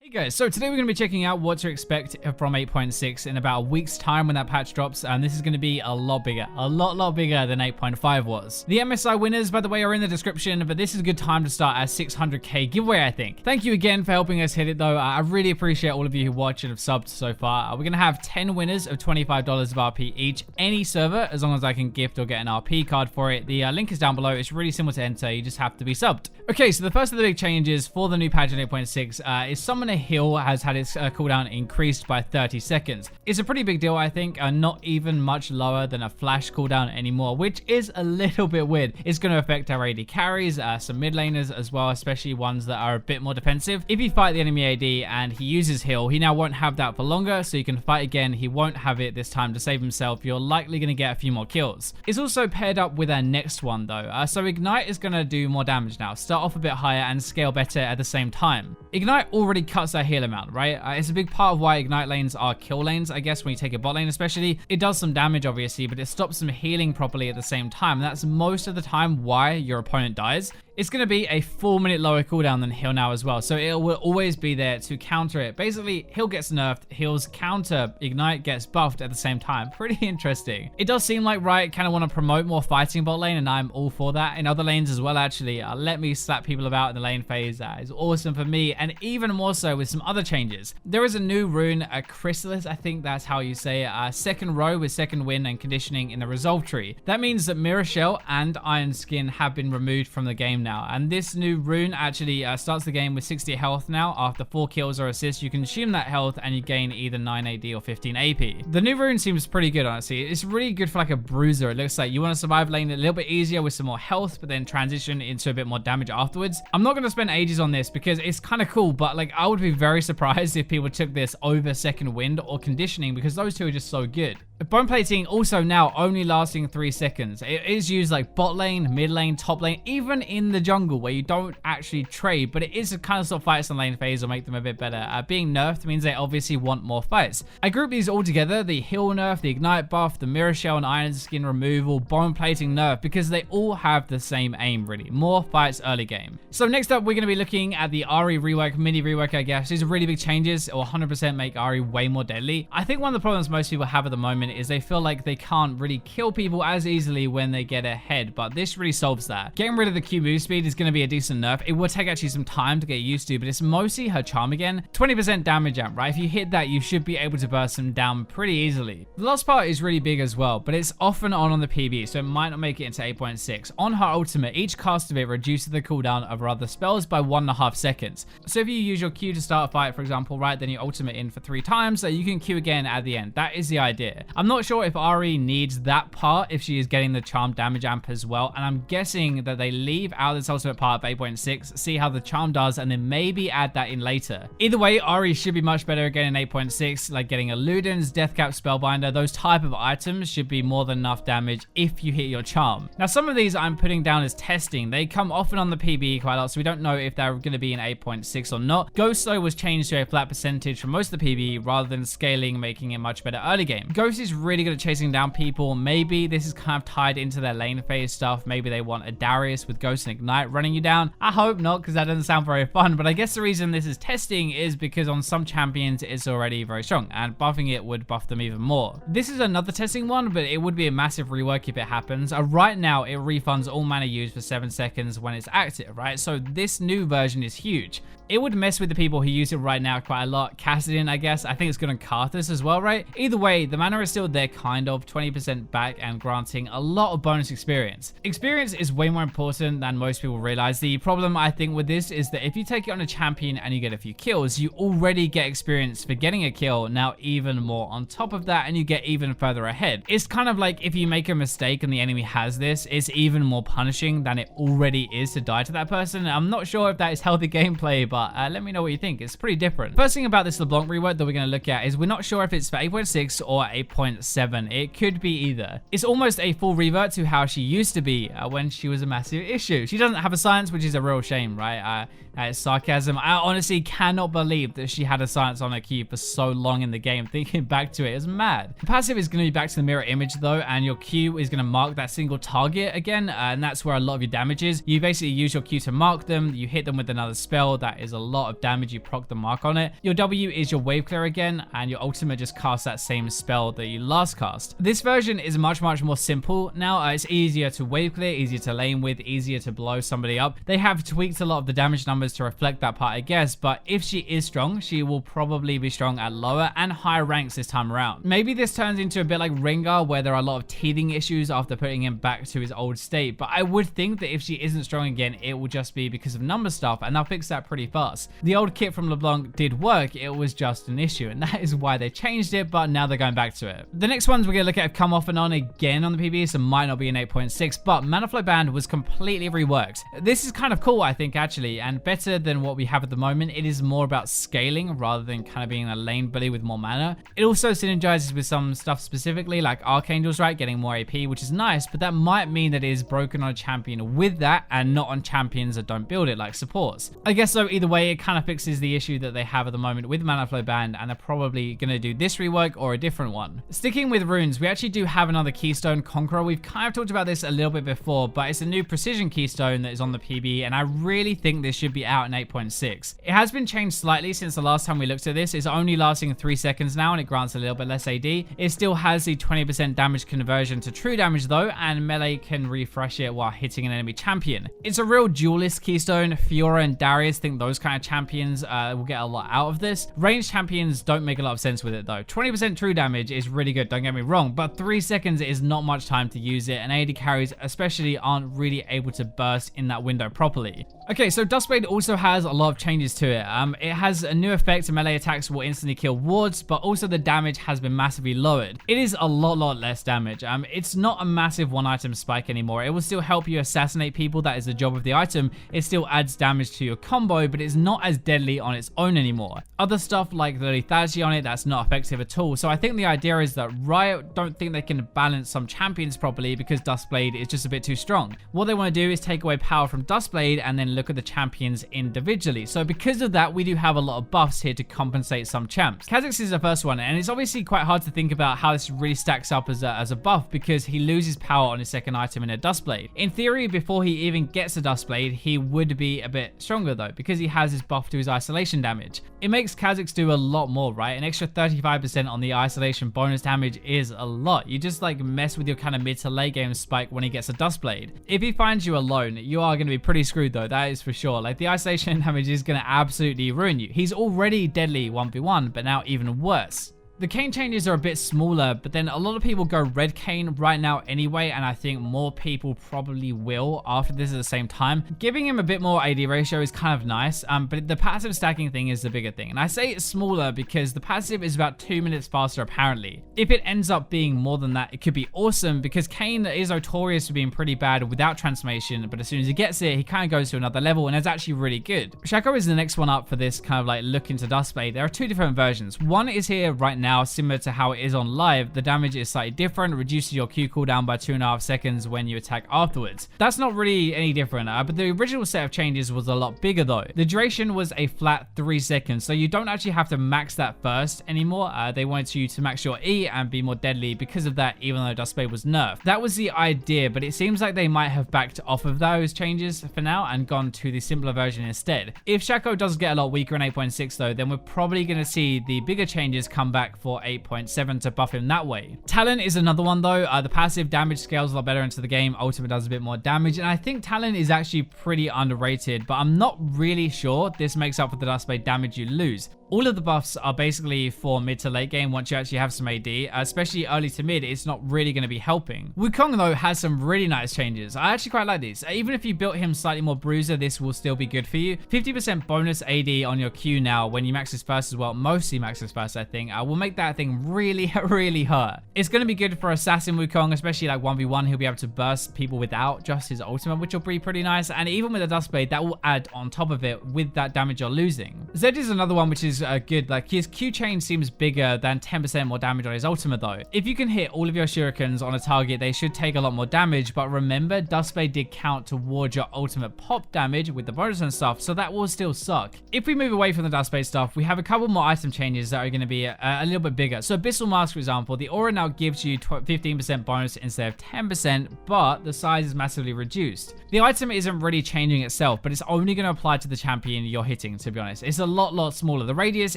Hey guys, so today we're going to be checking out what to expect from 8.6 in about a week's time when that patch drops, and this is going to be a lot bigger, a lot bigger than 8.5 was. The MSI winners, by the way, are in the description, but this is a good time to start our 600k giveaway, I think. Thank you again for helping us hit it though. I really appreciate all of you who watch and have subbed so far. We're going to have 10 winners of $25 of RP each, any server, as long as I can gift or get an RP card for it. The link is down below. It's really simple to enter. You just have to be subbed. Okay, so the first of the big changes for the new patch in 8.6 is Summoner Heal has had its cooldown increased by 30 seconds. It's a pretty big deal, I think, not even much lower than a flash cooldown anymore, which is a little bit weird. It's going to affect our AD carries, some mid laners as well, especially ones that are a bit more defensive. If you fight the enemy AD and he uses heal, he now won't have that for longer, so you can fight again. He won't have it this time to save himself. You're likely going to get a few more kills. It's also paired up with our next one though, so Ignite is going to do more damage now, start off a bit higher and scale better at the same time. Ignite already cuts our heal amount, right? It's a big part of why Ignite lanes are kill lanes, I guess, when you take a bot lane especially. It does some damage obviously, but it stops them healing properly at the same time. And that's most of the time why your opponent dies. It's going to be a 4-minute lower cooldown than heal now as well, so it will always be there to counter it. Basically, heal gets nerfed, heals counter, Ignite gets buffed at the same time. Pretty interesting. It does seem like Riot kind of want to promote more fighting bot lane, and I'm all for that. In other lanes as well, actually, let me slap people about in the lane phase. That is awesome for me, and even more so with some other changes. There is a new rune, a Chrysalis, I think that's how you say it, second row with second wind and conditioning in the resolve tree. That means that Mirror Shell and Iron Skin have been removed from the game now, and this new rune actually starts the game with 60 health now. After 4 kills or assists, you consume that health and you gain either 9 AD or 15 AP. The new rune seems pretty good, honestly. It's really good for like a bruiser. It looks like you want to survive lane a little bit easier with some more health, but then transition into a bit more damage afterwards. I'm not going to spend ages on this because it's kind of cool, but like I would be very surprised if people took this over second wind or conditioning, because those two are just so good. Bone plating also now only lasting 3 seconds. It is used like bot lane, mid lane, top lane, even in the jungle where you don't actually trade, but it is a kind of sort of fights on lane phase or make them a bit better. Being nerfed means they obviously want more fights. I group these all together: the heal nerf, the ignite buff, the mirror shell and iron skin removal, bone plating nerf, because they all have the same aim really: more fights early game. So next up, we're going to be looking at the Ahri rework, mini rework, I guess. These are really big changes. It will 100% make Ahri way more deadly. I think one of the problems most people have at the moment is they feel like they can't really kill people as easily when they get ahead, but this really solves that. Getting rid of the Q move speed is going to be a decent nerf. It will take actually some time to get used to, but it's mostly her charm again. 20% damage amp, right? If you hit that, you should be able to burst them down pretty easily. The last part is really big as well, but it's off and on the PB, so it might not make it into 8.6. On her ultimate, each cast of it reduces the cooldown of her other spells by 1.5 seconds. So if you use your Q to start a fight, for example, right, then you ultimate in for 3 times, so you can Q again at the end. That is the idea. I'm not sure if Ahri needs that part if she is getting the charm damage amp as well, and I'm guessing that they leave out this ultimate part of 8.6, see how the charm does, and then maybe add that in later. Either way, Ahri should be much better again in 8.6, like getting a Ludens, Deathcap, Spellbinder, those type of items should be more than enough damage if you hit your charm. Now some of these I'm putting down as testing. They come often on the PB quite a lot, so we don't know if they're going to be in 8.6 or not. Ghost though was changed to a flat percentage for most of the PB rather than scaling, making it much better early game. Ghost is really good at chasing down people. Maybe this is kind of tied into their lane phase stuff. Maybe they want a Darius with Ghost and Ignite running you down. I hope not, because that doesn't sound very fun, but I guess the reason this is testing is because on some champions it's already very strong, and buffing it would buff them even more. This is another testing one, but it would be a massive rework if it happens. Right now it refunds all mana used for 7 seconds when it's active, right? So this new version is huge. It would mess with the people who use it right now quite a lot. Kassadin, I guess. I think it's good on Karthus as well, right? Either way, the mana is still there, kind of 20% back and granting a lot of bonus experience. Experience is way more important than most people realize. The problem I think with this is that if you take it on a champion and you get a few kills, you already get experience for getting a kill, now even more on top of that, and you get even further ahead. It's kind of like if you make a mistake and the enemy has this, it's even more punishing than it already is to die to that person. I'm not sure if that is healthy gameplay, but let me know what you think. It's pretty different. First thing about this LeBlanc rework that we're going to look at is we're not sure if it's for 8.6 or 8.7. It could be either. It's almost a full revert to how she used to be when she was a massive issue. She doesn't have a science, which is a real shame, right? That is sarcasm. I honestly cannot believe that she had a silence on her Q for so long in the game. Thinking back to it is mad. The passive is going to be back to the mirror image though, and your Q is going to mark that single target again, and that's where a lot of your damage is. You basically use your Q to mark them, you hit them with another spell, that is a lot of damage, you proc the mark on it. Your W is your wave clear again, and your ultimate just casts that same spell that you last cast. This version is much more simple now. It's easier to wave clear, easier to lane with, easier to blow somebody up. They have tweaked a lot of the damage numbers to reflect that part, I guess, but if she is strong, she will probably be strong at lower and higher ranks this time around. Maybe this turns into a bit like Rengar, where there are a lot of teething issues after putting him back to his old state, but I would think that if she isn't strong again, it will just be because of number stuff, and they'll fix that pretty fast. The old kit from LeBlanc did work, it was just an issue, and that is why they changed it, but now they're going back to it. The next ones we're going to look at have come off and on again on the PB, so might not be in 8.6, but Mana Flow Band was completely reworked. This is kind of cool, I think, actually, and better than what we have at the moment. It is more about scaling rather than kind of being a lane bully with more mana. It also synergizes with some stuff specifically, like Archangels, right, getting more AP, which is nice, but that might mean that it is broken on a champion with that and not on champions that don't build it, like supports. I guess so, either way, it kind of fixes the issue that they have at the moment with Mana Flow Band, and they're probably going to do this rework or a different one. Sticking with runes, we actually do have another Keystone Conqueror. We've kind of talked about this a little bit before, but it's a new precision Keystone that is on the PB, and I really think this should be out in 8.6. It has been changed slightly since the last time we looked at this. It's only lasting 3 seconds now, and it grants a little bit less AD. It still has the 20% damage conversion to true damage though, and melee can refresh it while hitting an enemy champion. It's a real duelist Keystone. Fiora and Darius think those kind of champions will get a lot out of this. Ranged champions don't make a lot of sense with it though. 20% true damage is really good, don't get me wrong, but 3 seconds is not much time to use it, and AD carries especially aren't really able to burst in that window properly. Okay, so Duskblade also has a lot of changes to it. It has a new effect, melee attacks will instantly kill wards, but also the damage has been massively lowered. It is a lot less damage. It's not a massive one item spike anymore. It will still help you assassinate people, that is the job of the item. It still adds damage to your combo, but it's not as deadly on its own anymore. Other stuff like the lethality on it, that's not effective at all. So I think the idea is that Riot don't think they can balance some champions properly because Duskblade is just a bit too strong. What they want to do is take away power from Duskblade and then look at the champions individually. So because of that, we do have a lot of buffs here to compensate some champs. Kha'Zix is the first one, and it's obviously quite hard to think about how this really stacks up as a buff because he loses power on his second item in a Duskblade. In theory, before he even gets a Duskblade, he would be a bit stronger though because he has his buff to his isolation damage. It makes Kha'Zix do a lot more, right? An extra 35% on the isolation bonus damage is a lot. You just like mess with your kind of mid to late game spike when he gets a Duskblade. If he finds you alone, you are going to be pretty screwed though, that is for sure. Like the isolation damage is going to absolutely ruin you. He's already deadly 1v1, but now even worse. The Kayn changes are a bit smaller, but then a lot of people go red Kayn right now anyway, and I think more people probably will after this at the same time. Giving him a bit more AD ratio is kind of nice, but the passive stacking thing is the bigger thing. And I say it's smaller because the passive is about 2 minutes faster apparently. If it ends up being more than that, it could be awesome because Kayn is notorious for being pretty bad without transformation, but as soon as he gets it, he kind of goes to another level and is actually really good. Shaco is the next one up for this kind of like look into Duskblade. There are 2 different versions. One is here right now, similar to how it is on live. The damage is slightly different, reduces your Q cooldown by 2.5 seconds when you attack afterwards. That's not really any different, but the original set of changes was a lot bigger though. The duration was a flat 3 seconds, so you don't actually have to max that first anymore. They wanted you to max your E and be more deadly because of that, even though Duskblade was nerfed. That was the idea, but it seems like they might have backed off of those changes for now and gone to the simpler version instead. If Shaco does get a lot weaker in 8.6 though, then we're probably going to see the bigger changes come back for 8.7 to buff him that way. Talon is another one though. The passive damage scales a lot better into the game. Ultimate does a bit more damage, and I think Talon is actually pretty underrated, but I'm not really sure this makes up for the Duskblade damage you lose. All of the buffs are basically for mid to late game once you actually have some AD, especially early to mid, it's not really going to be helping. Wukong though has some really nice changes. I actually quite like these. Even if you built him slightly more bruiser, this will still be good for you. 50% bonus AD on your Q now when you max his first as well, mostly max his first I think, will make that thing really hurt. It's going to be good for Assassin Wukong, especially like 1v1, he'll be able to burst people without just his ultimate, which will be pretty nice, and even with a Duskblade, that will add on top of it with that damage you're losing. Zed is another one which is seems good. Like his Q chain seems bigger than 10% more damage on his ultimate though. If you can hit all of your shurikens on a target, they should take a lot more damage, but remember, Dustblade did count towards your ultimate pop damage with the bonus and stuff, so that will still suck. If we move away from the Dustblade stuff, we have a couple more item changes that are going to be a little bit bigger. So Abyssal Mask, for example, the aura now gives you 15% bonus instead of 10%, but the size is massively reduced. The item isn't really changing itself, but it's only going to apply to the champion you're hitting, to be honest. It's a lot smaller. The radius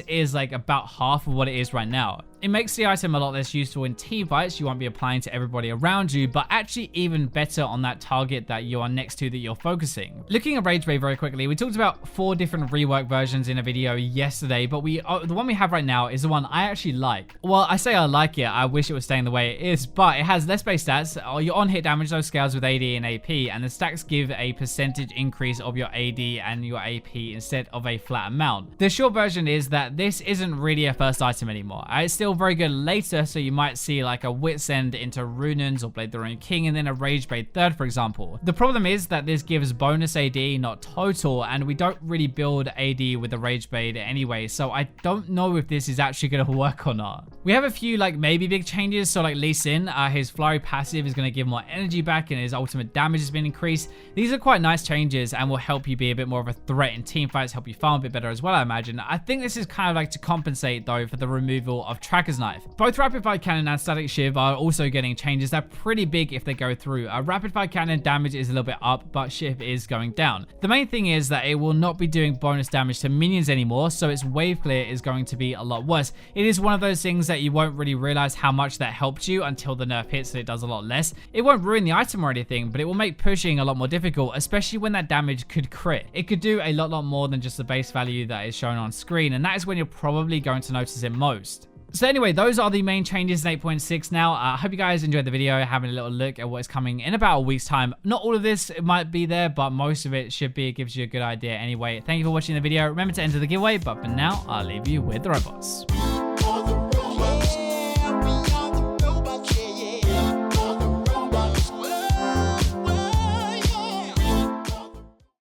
is like about half of what it is right now. It makes the item a lot less useful in team fights. You won't be applying to everybody around you, but actually even better on that target that you are next to that you're focusing. Looking at Rainyday very quickly, we talked about 4 different rework versions in a video yesterday, but the one we have right now is the one I actually like. Well, I say I like it, I wish it was staying the way it is, but it has less base stats. Your on-hit damage though scales with AD and AP, and the stacks give a percentage increase of your AD and your AP instead of a flat amount. The short version is that this isn't really a first item anymore. It's still very good later, so you might see like a Wit's End into Runans or Blade the Rune King and then a Rage Blade third, for example. The problem is that this gives bonus AD, not total, and we don't really build AD with the Rage Blade anyway, so I don't know if this is actually going to work or not. We have a few like maybe big changes, so like Lee Sin, his Flurry passive is going to give more energy back and his ultimate damage has been increased. These are quite nice changes and will help you be a bit more of a threat in team fights, help you farm a bit better as well, I imagine. I think this is kind of like to compensate though for the removal of Tracker's Knife. Both Rapid Fire Cannon and Static Shiv are also getting changes. They're pretty big if they go through. Rapid Fire Cannon damage is a little bit up, but Shiv is going down. The main thing is that it will not be doing bonus damage to minions anymore, so its wave clear is going to be a lot worse. It is one of those things that you won't really realize how much that helped you until the nerf hits and it does a lot less. It won't ruin the item or anything, but it will make pushing a lot more difficult, especially when that damage could crit. It could do a lot more than just the base value that is shown on screen, and that is when you're probably going to notice it most. So anyway, those are the main changes in 8.6 now. I hope you guys enjoyed the video, having a little look at what is coming in about a week's time. Not all of this might be there, but most of it should be. It gives you a good idea anyway. Thank you for watching the video. Remember to enter the giveaway, but for now, I'll leave you with the robots.